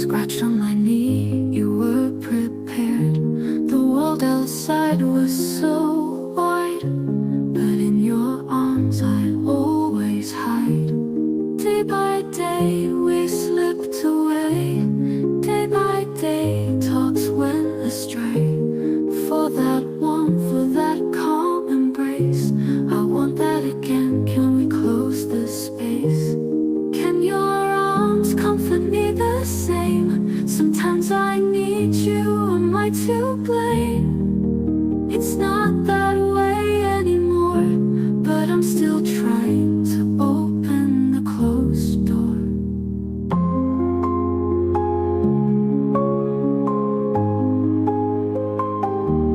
scratched on my knee, you were prepared. The world outside was so wide, but in your arms I always hide. Day by day we slipped away. Day by day thoughts went astray. For that warmth, for that calm embrace, I want that again. Can we close this space? Can your arms comfort me the same? Sometimes I need you, am I to blame? It's not